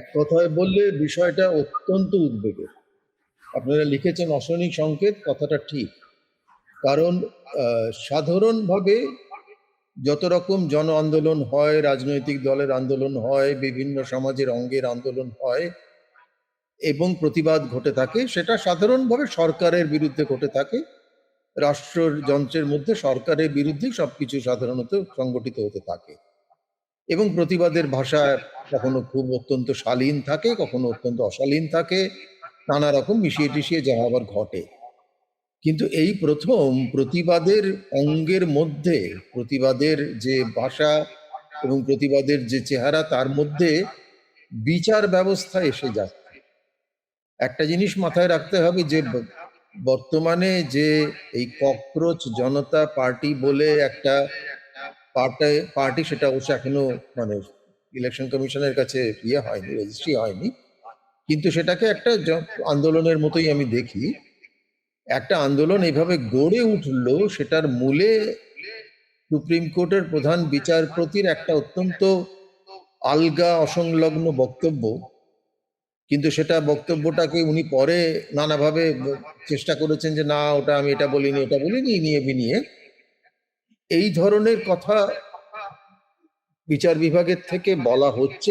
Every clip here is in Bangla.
এক কথায় বললে বিষয়টা অত্যন্ত উদ্বেগের। আপনারা লিখেছেন অশনিক সংকেত, কথাটা ঠিক। কারণ সাধারণভাবে যত রকম জন আন্দোলন হয়, রাজনৈতিক দলের আন্দোলন হয়, বিভিন্ন সমাজের অঙ্গের আন্দোলন হয় এবং প্রতিবাদ ঘটে থাকে, সেটা সাধারণভাবে সরকারের বিরুদ্ধে ঘটে থাকে। রাষ্ট্রযন্ত্রের মধ্যে সরকারের বিরুদ্ধে সবকিছু সাধারণত সংগঠিত হতে থাকে এবং প্রতিবাদের ভাষা কখনো খুব অত্যন্ত শালীন থাকে, কখনো অত্যন্ত অশালীন থাকে, নানা রকম মিশিয়ে টিশিয়ে যা আবার ঘটে। কিন্তু এই প্রথম প্রতিবাদের অঙ্গের মধ্যে, প্রতিবাদের যে ভাষা এবং প্রতিবাদের যে চেহারা, তার মধ্যে বিচার ব্যবস্থা এসে যাচ্ছে। একটা জিনিস মাথায় রাখতে হবে যে বর্তমানে যে এই ককরোচ জনতা পার্টি বলে একটা পার্টি, সেটা অবশ্য এখনো মানে ইলেকশন কমিশনের কাছে ইয়ে হয়নি, রেজিস্ট্রি হয়নি, কিন্তু সেটাকে একটা আন্দোলনের মতোই আমি দেখি। একটা আন্দোলন এইভাবে গড়ে উঠলো, সেটার মূলে সুপ্রিম কোর্টের প্রধান বিচারপতির একটা অত্যন্ত আলগা অসংলগ্ন বক্তব্য, কিন্তু সেটা বক্তব্যটাকে উনি পরে নানাভাবে চেষ্টা করেছেন যে না, ওটা আমি এটা বলিনি নিয়ে বিনিয়ে এই ধরনের কথা বিচার বিভাগের থেকে বলা হচ্ছে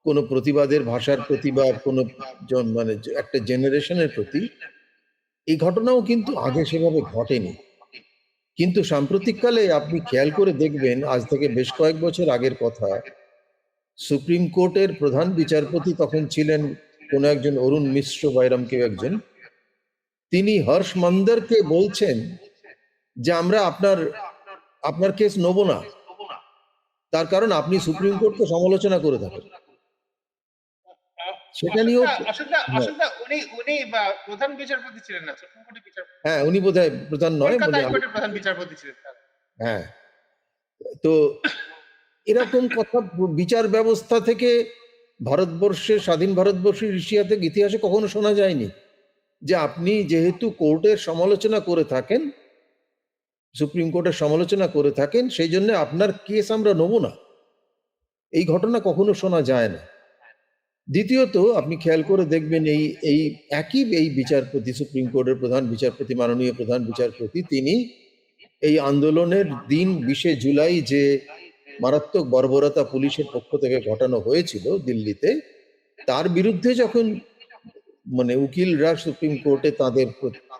কোনো প্রতিবাদের ভাষার প্রতি বা কোনো মানে একটা জেনারেশনের প্রতি। এই ঘটনাও কিন্তু আগে সেভাবে ঘটেনি, কিন্তু সাম্প্রতিককালে আপনি খেয়াল করে দেখবেন, আজ থেকে বেশ কয়েক বছর আগের কথা, সুপ্রিম কোর্টের প্রধান বিচারপতি তখন ছিলেন কোন একজন অরুণ মিশ্র বা এরম কেউ একজন, তিনি হর্ষ মন্দরকে বলছেন যে আমরা আপনার কেস নেব না, তার কারণ আপনি সুপ্রিম কোর্টকে সমালোচনা করে থাকেন। সেটা নিয়েও প্রধান বিচারপতি ছিলেন না, সুপ্রিম কোর্টের বিচারপতি। হ্যাঁ, উনি বোধহয় প্রধান নয়, কলকাতা হাইকোর্টের প্রধান বিচারপতি ছিলেন। হ্যাঁ, তো এরকম কথা বিচার ব্যবস্থা থেকে ভারতবর্ষের, স্বাধীন ভারতবর্ষের ইতিহাসে কখনো শোনা যায়নি যে আপনি যেহেতু কোর্টের সমালোচনা করে থাকেন, সুপ্রিম কোর্টের সমালোচনা করে থাকেন, সেই জন্য আপনার কেস আমরা নেব না। এই ঘটনা কখনো শোনা যায় না। দ্বিতীয়ত, আপনি খেয়াল করে দেখবেন এই বিচারপতি, সুপ্রিম কোর্টের প্রধান বিচারপতি, মাননীয় প্রধান বিচারপতি, তিনি এই আন্দোলনের দিন 20 জুলাই যে মারাত্মক বর্বরতা পুলিশের পক্ষ থেকে ঘটানো হয়েছিল দিল্লিতে, তার বিরুদ্ধে যখন মানে উকিলরা সুপ্রিম কোর্টে তাদের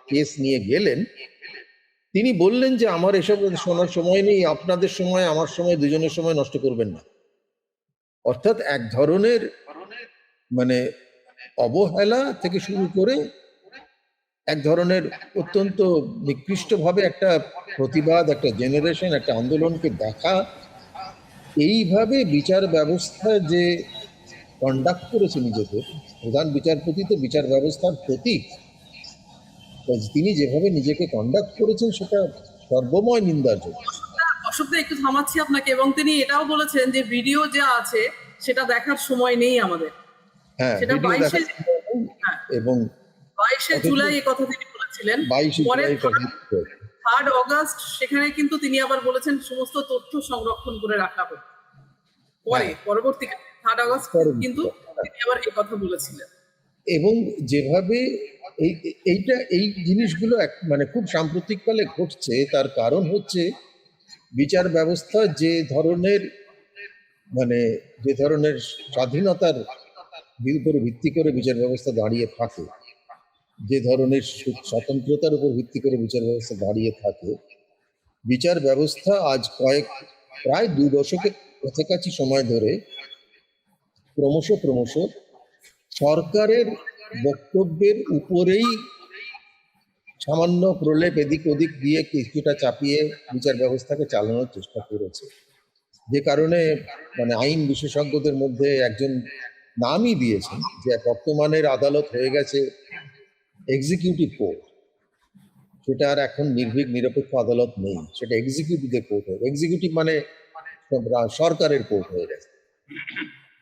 কেস নিয়ে গেলেন, তিনি বললেন যে আমার এসব শোনার সময় নেই, আপনাদের সময় আমার সময় দুজনের সময় নষ্ট করবেন না। অর্থাৎ এক ধরনের মানে অবহেলা থেকে শুরু করে এক ধরনের অত্যন্ত নিকৃষ্টভাবে একটা প্রতিবাদ, একটা জেনারেশন, একটা আন্দোলনকে দেখা, এইভাবে বিচার ব্যবস্থা যে কন্ডাক্ট করেছে নিজেদের, প্রধান বিচারপতি তো বিচার ব্যবস্থার প্রতীক, তিনি যেভাবে নিজেকে কন্ডাক্ট করেছেন সেটা সর্বময় নিন্দার যোগ্য। অশোকদা, একটু থামাচ্ছি আপনাকে। এবং তিনি এটাও বলেছেন যে ভিডিও যা আছে সেটা দেখার সময় নেই আমাদের। হ্যাঁ, সেটা 22 এবং 22 জুলাই এই কথা তিনি বলেছিলেন। 22 জুলাই 3 অগস্ট সেখানে কিন্তু তিনি আবার বলেছেন সমস্ত তথ্য সংরক্ষণ করে রাখা হবে। পরবর্তীকালে 3 অগস্ট কিন্তু তিনি আবার এই কথা বলেছিলেন। এবং যেভাবে এই জিনিসগুলো মানে খুব সাম্প্রতিককালে ঘটছে, তার কারণ হচ্ছে বিচার ব্যবস্থা যে ধরনের স্বাধীনতার উপরে ভিত্তি করে বিচার ব্যবস্থা দাঁড়িয়ে থাকে, যে ধরনের স্বতন্ত্রতার উপর ভিত্তি করে বিচার ব্যবস্থা দাঁড়িয়ে থাকে, বিচার ব্যবস্থা আজ প্রায় 2 দশকের কাছাকাছি সময় ধরে ক্রমশ সরকারের বক্তব্যের উপরেই সামান্য প্রলেপ এদিক ওদিক দিয়ে কিছুটা চাপিয়ে বিচার ব্যবস্থাকে চালানোর চেষ্টা করেছে, যে কারণে মানে আইন বিশেষজ্ঞদের মধ্যে একজন নামই দিয়েছেন যে বর্তমানের আদালত হয়ে গেছে এক্সিকিউটিভ কোর্ট। সেটা আর এখন নির্ভীক নিরপেক্ষ আদালত নেই, সেটা এক্সিকিউটিভের কোর্ট হয়ে, এক্সিকিউটিভ মানে সরকারের কোর্ট হয়ে গেছে।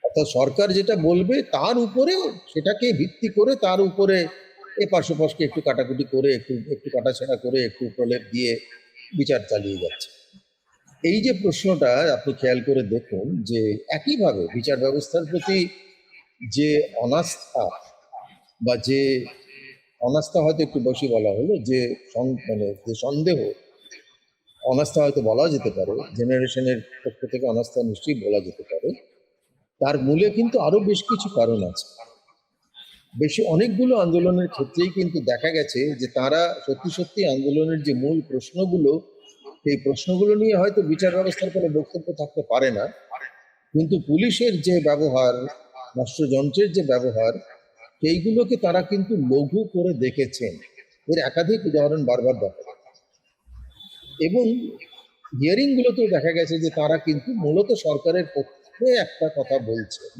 অর্থাৎ সরকার যেটা বলবে তার উপরে, সেটাকে ভিত্তি করে তার উপরে এপাশ ওপাশকে একটু কাটাকুটি করে, একটু কাটাছেড়া করে, একটু প্রলেপ দিয়ে বিচার চালিয়ে যাচ্ছে। এই যে প্রশ্নটা আপনি খেয়াল করে দেখুন যে একইভাবে বিচার ব্যবস্থার প্রতি যে অনাস্থা বা যে অনাস্থা হয়তো একটু বেশি বলা হলো, যে মানে যে সন্দেহ, অনাস্থা হয়তো বলা যেতে পারে, জেনারেশনের পক্ষ থেকে অনাস্থা নিশ্চয়ই বলা যেতে পারে, তার মূলে কিন্তু আরো বেশ কিছু কারণ আছে। অনেকগুলো আন্দোলনের ক্ষেত্রেই কিন্তু দেখা গেছে যে তারা সত্যি সত্যি আন্দোলনের যে মূল প্রশ্নগুলো, সেই প্রশ্নগুলো নিয়ে হয়তো বিচার ব্যবস্থার কোনো বক্তব্য থাকতে পারে না, কিন্তু পুলিশের যে ব্যবহার, রাষ্ট্রযন্ত্রের যে ব্যবহার, সেইগুলোকে তারা কিন্তু লঘু করে দেখেছেন। এর একাধিক উদাহরণ বারবার দেখা যায়। এবং হিয়ারিং গুলোতেও দেখা গেছে যে তারা কিন্তু মূলত সরকারের পক্ষে একটা কথা বলছেন।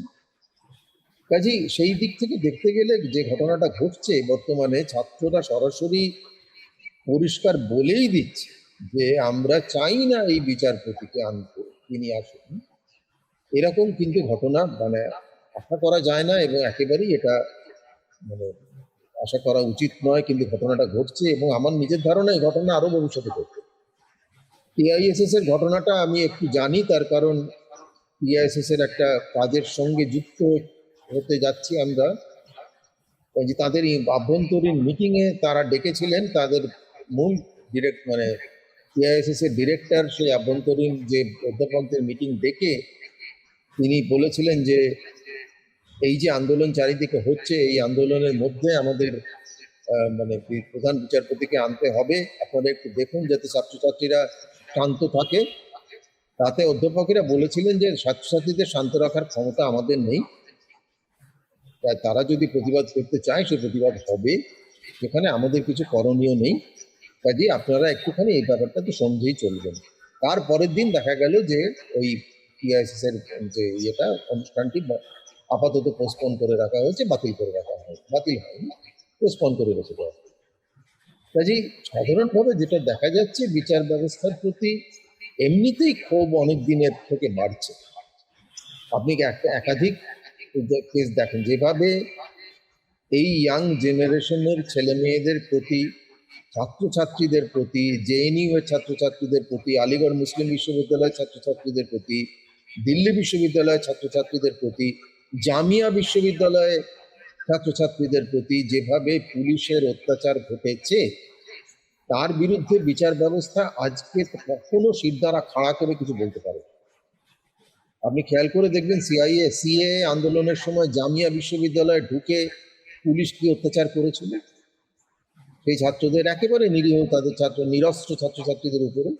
কাজেই সেই দিক থেকে দেখতে গেলে যে ঘটনাটা ঘটছে বর্তমানে, ছাত্ররা সরাসরি পরিষ্কার বলেই দিচ্ছে যে আমরা চাই না এই বিচারপতিকে আনতে, তিনি আসুন। এরকম কিন্তু ঘটনা মানে আশা করা যায় না, এবং একেবারেই এটা মানে আশা করা উচিত নয়, কিন্তু ঘটনাটা ঘটছে। এবং আমার নিজের ধারণা এই ঘটনা আরো ভবিষ্যতে ঘটবে। টিআইএসএস এর ঘটনাটা আমি একটু জানি, তার কারণ টিআইএসএস এর একটা কাজের সঙ্গে যুক্ত হতে যাচ্ছি আমরা। ওই যে তাদের এই আভ্যন্তরীণ মিটিং এ তারা ডেকেছিলেন তাদের মূল মানে টিআইএসএস এর ডিরেক্টর, সেই আভ্যন্তরীণ যে অধ্যাপকদের মিটিং ডেকে তিনি বলেছিলেন যে এই যে আন্দোলন চারিদিকে হচ্ছে, এই আন্দোলনের মধ্যে আমাদের মানে প্রধান বিচারপতিকে আনতে হবে, আপনারা একটু দেখুন যাতে ছাত্রছাত্রীরা শান্ত থাকে। তাতে অধ্যাপকেরা বলেছিলেন যে ছাত্রছাত্রীদের শান্ত রাখার ক্ষমতা আমাদের নেই, তারা যদি প্রতিবাদ করতে চায় সে প্রতিবাদ হবে, সেখানে আমাদের কিছু করণীয় নেই, কাজে আপনারা একটুখানি এই ব্যাপারটা তো সমঝেই চলবেন। তার পরের দিন দেখা গেল যে ওই টিআইএসএস এর যে ইয়েটা, অনুষ্ঠানটি আপাতত পোস্টপোন করে রাখা হয়েছে, বাতিল করে রাখা হয়েছে, বাতিল হয়নি, পোস্টপোন করে রেখে দেওয়া। কাজেই সাধারণভাবে যেটা দেখা যাচ্ছে, বিচার ব্যবস্থার প্রতি এমনিতেই ক্ষোভ অনেক দিনের থেকে বাড়ছে। আপনি একাধিক কেস দেখেন, যেভাবে এই ইয়াং জেনারেশনের ছেলে মেয়েদের প্রতি, ছাত্রছাত্রীদের প্রতি, জেএনইউ এর ছাত্রছাত্রীদের প্রতি, আলিগড় মুসলিম বিশ্ববিদ্যালয়ের ছাত্রছাত্রীদের প্রতি, দিল্লি বিশ্ববিদ্যালয়ের ছাত্রছাত্রীদের প্রতি, জামিয়া বিশ্ববিদ্যালয়ে ছাত্রছাত্রীদের প্রতি যেভাবে পুলিশের অত্যাচার ঘটেছে, তার বিরুদ্ধে বিচার ব্যবস্থা আজকে কখনো শিরদাঁড়া খাড়া করে কিছু বলতে পারে। আপনি খেয়াল করে দেখবেন সিএ আন্দোলনের সময় জামিয়া বিশ্ববিদ্যালয়ে ঢুকে পুলিশ কি অত্যাচার করেছিল সেই ছাত্রদের, একেবারে নিরীহ তাদের নিরস্ত্র ছাত্রছাত্রীদের উপরে।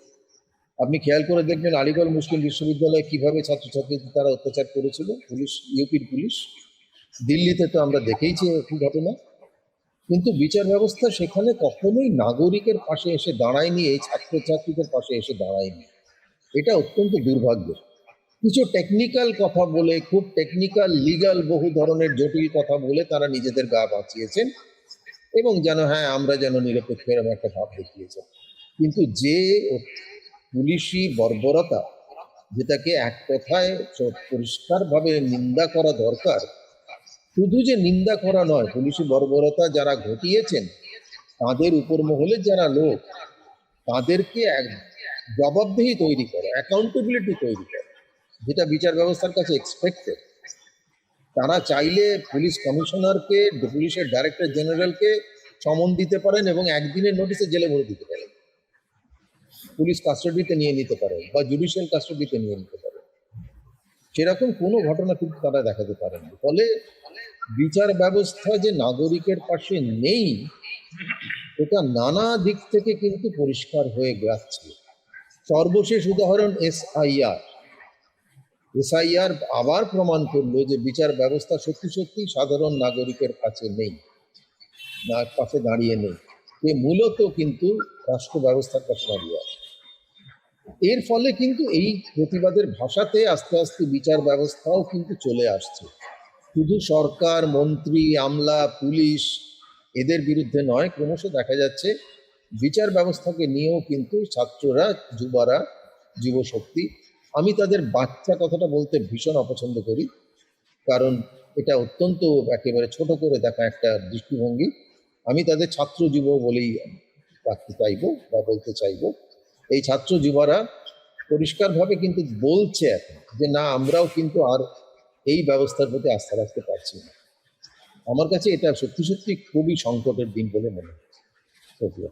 আপনি খেয়াল করে দেখবেন আলিগড় মুসলিম বিশ্ববিদ্যালয়ে কিভাবে ছাত্রছাত্রীদের তারা অত্যাচার করেছিল পুলিশ, ইউপির পুলিশ। দিল্লিতে তো আমরা দেখেইছি একই ঘটনা। কিন্তু বিচার ব্যবস্থা সেখানে কখনোই নাগরিকের পাশে এসে দাঁড়ায়নি, এই ছাত্রছাত্রীদের পাশে এসে দাঁড়ায়নি। এটা অত্যন্ত দুর্ভাগ্যের। কিছু টেকনিক্যাল কথা বলে, খুব টেকনিক্যাল লিগাল বহু ধরনের জটিল কথা বলে তারা নিজেদের গা বাঁচিয়েছেন, এবং যেন হ্যাঁ আমরা যেন নিরপেক্ষ এরকম একটা ভাব দেখিয়েছেন। কিন্তু যে পুলিশি বর্বরতা, যেটাকে এক কথায় পরিষ্কারভাবে নিন্দা করা দরকার, শুধু যে নিন্দা করা নয়, পুলিশি বর্বরতা যারা ঘটিয়েছেন তাদের উপর মহলের যারা লোক, তাদেরকে এক জবাবদিহি তৈরি করে, অ্যাকাউন্টেবিলিটি তৈরি করে, যেটা বিচার ব্যবস্থার কাছে এক্সপেক্টেড। তারা চাইলে পুলিশ কমিশনারকে, পুলিশের ডাইরেক্টর জেনারেলকে সমন দিতে পারেন এবং একদিনের নোটিশে জেলে ভরে দিতে পারেন, পুলিশ কাস্টাডিতে নিয়ে নিতে পারেন বা জুডিশিয়াল কাস্টাডিতে নিয়ে নিতে পারেন। সেরকম কোনো ঘটনা কিন্তু তারা দেখাতে পারেন। ফলে বিচার ব্যবস্থা যে নাগরিকের পাশে নেই, এটা নানা দিক থেকে কিন্তু পরিষ্কার হয়ে যাচ্ছে। সর্বশেষ উদাহরণ এসআইআর আবার প্রমাণ করলো যে বিচার ব্যবস্থা সত্যি সত্যি সাধারণ নাগরিকের কাছে নেই, না পাশে দাঁড়িয়ে নেই, এ মূলত কিন্তু রাষ্ট্র ব্যবস্থার কাছে দাঁড়িয়ে আছে। এর ফলে কিন্তু এই প্রতিবাদের ভাষাতে আস্তে আস্তে বিচার ব্যবস্থাও কিন্তু চলে আসছে। শুধু সরকার, মন্ত্রী, আমলা, পুলিশ এদের বিরুদ্ধে নয়, ক্রমশ দেখা যাচ্ছে বিচার ব্যবস্থাকে নিয়েও কিন্তু ছাত্ররা, যুবরা, যুবশক্তি, আমি তাদের বাচ্চা কথাটা বলতে ভীষণ অপছন্দ করি, কারণ এটা অত্যন্ত একেবারে ছোট করে দেখা একটা দৃষ্টিভঙ্গি। আমি তাদের ছাত্র যুব বলেই রাখতে চাইবো বা বলতে চাইবো। এই ছাত্র যুবরা পরিষ্কারভাবে কিন্তু বলছে এখন যে না, আমরাও কিন্তু আর এই ব্যবস্থার প্রতি আস্থা রাখতে পারছি না। আমার কাছে এটা সত্যি সত্যি খুবই সংকটের দিন বলে মনে হচ্ছে। সত্যি।